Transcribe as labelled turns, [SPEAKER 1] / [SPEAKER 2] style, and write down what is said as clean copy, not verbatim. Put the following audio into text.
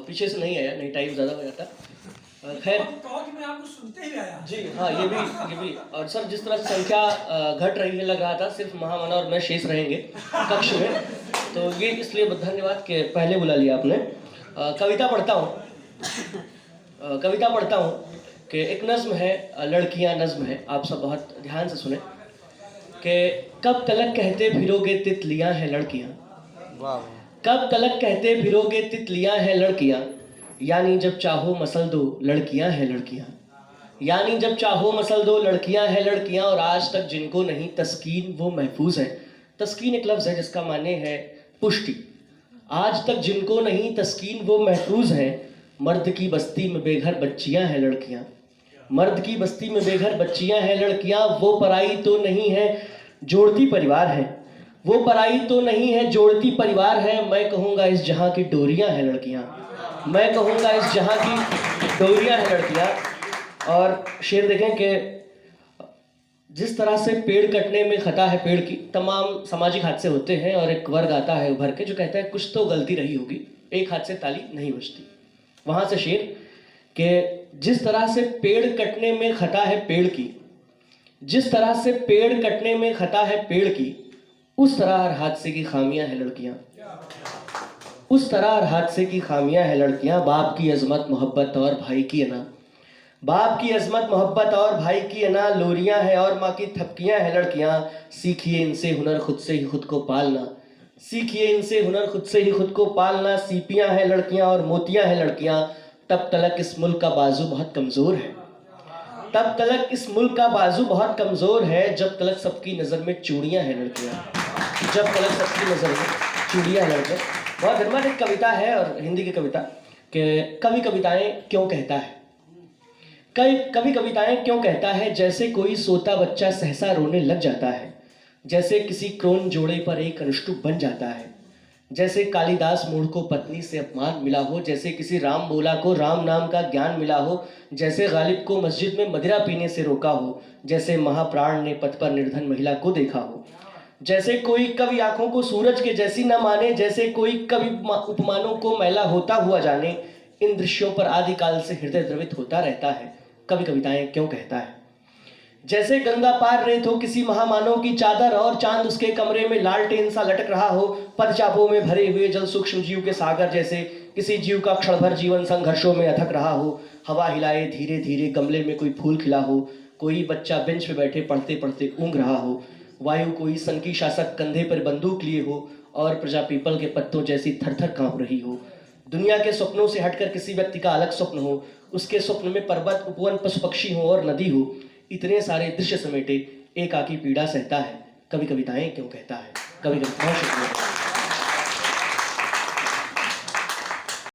[SPEAKER 1] और पीछे से नहीं आया, नहीं टाइम ज़्यादा हो जाता। खैर
[SPEAKER 2] कि मैं आपको सुनते ही आया
[SPEAKER 1] जी हाँ, ये भी। और सर जिस तरह से संख्या घट रही है, लग रहा था सिर्फ महामना और मैं शेष रहेंगे कक्ष में, तो ये इसलिए धन्यवाद कि पहले बुला लिया आपने। कविता पढ़ता हूँ कि एक नज़्म है, लड़कियाँ नज़्म है, आप सब बहुत ध्यान से सुने कि कब तलक कहते फिरोगे तितलियाँ हैं लड़कियाँ, कब तलक कहते फिरोगे तितलियाँ हैं लड़कियाँ, यानी जब चाहो मसल दो लड़कियाँ हैं लड़कियाँ, यानी जब चाहो मसल दो लड़कियाँ हैं लड़कियाँ। और आज तक जिनको नहीं तस्कीन वो महफूज है। तस्कीन एक लफ्ज़ है जिसका माने है पुष्टि। आज तक जिनको नहीं तस्कीन वो महफूज है। मर्द की बस्ती में बेघर बच्चियाँ हैं लड़कियाँ, मर्द की बस्ती में बेघर बच्चियाँ हैं लड़कियाँ। वो पराई तो नहीं है जोड़ती परिवार है, वो पराई तो नहीं है जोड़ती परिवार है। मैं कहूँगा इस जहाँ की डोरियाँ हैं लड़कियाँ, मैं कहूँगा इस जहाँ की डोरियाँ हैं लड़कियाँ। और शेर देखें कि जिस तरह से पेड़ कटने में खता है पेड़ की, तमाम सामाजिक हादसे होते हैं और एक वर्ग आता है उभर के जो कहता है कुछ तो गलती रही होगी, एक हाथ से ताली नहीं बजती। वहाँ से शेर कि जिस तरह से पेड़ कटने में खता है पेड़ की, जिस तरह से पेड़ कटने में खता है पेड़ की, उस तरह हर हादसे की खामियां हैं लड़कियां, उस तरह हर हादसे की खामियां हैं लड़कियां। बाप की अजमत मोहब्बत और भाई की अना, बाप की अजमत मोहब्बत और भाई की अना, लोरियां हैं और माँ की थपकियां हैं लड़कियां। सीखिए इनसे हुनर खुद से ही खुद को पालना, सीखिए इनसे हुनर खुद से ही खुद को पालना। सीपियां हैं लड़कियां और मोतियां हैं लड़कियां। तब तलक इस मुल्क का बाजू बहुत कमज़ोर है, तब तलक इस मुल्क का बाजू बहुत कमज़ोर है। जब तलक सबकी नज़र में चूड़ियाँ हैं लड़कियाँ, जब तलक सबकी नज़र में चूड़ियाँ हैं लड़कियाँ। बहुत धर्मत एक कविता है और हिंदी की कविता कि कवि कविताएं क्यों कहता है, कवि कविताएं क्यों कहता है। जैसे कोई सोता बच्चा सहसा रोने लग जाता है, जैसे किसी क्रोन जोड़े पर एक अनुष्टुप बन जाता है, जैसे कालिदास मूढ़ को पत्नी से अपमान मिला हो, जैसे किसी राम बोला को राम नाम का ज्ञान मिला हो, जैसे गालिब को मस्जिद में मदिरा पीने से रोका हो, जैसे महाप्राण ने पथ पर निर्धन महिला को देखा हो। जैसे कोई कवि आंखों को सूरज के जैसी न माने, जैसे कोई कवि उपमानों को मैला होता हुआ जाने। इन दृश्यों पर आदिकाल से हृदय द्रवित होता रहता है, कवि कविताएं क्यों कहता है। जैसे गंगा पार रेत हो किसी महामानव की चादर और चांद उसके कमरे में लालटेन सा लटक रहा हो। पदचापों में भरे हुए जल सूक्ष्म जीव के सागर जैसे किसी जीव का क्षण भर जीवन संघर्षों में अथक रहा हो। हवा हिलाए धीरे धीरे गमले में कोई फूल खिला हो, कोई बच्चा बेंच पे बैठे पढ़ते पढ़ते ऊँघ रहा हो। वायु कोई सन की शासक कंधे पर बंदूक लिए हो और प्रजा पीपल के पत्तों जैसी थर थर काँप रही हो। दुनिया के स्वप्नों से हटकर किसी व्यक्ति का अलग स्वप्न हो, उसके स्वप्न में पर्वत उपवन पशु पक्षी हो और नदी हो। इतने सारे दृश्य समेटे एकाकी पीड़ा सहता है, कवि कविताएं क्यों कहता है। कवि बहुत शुक्रिया।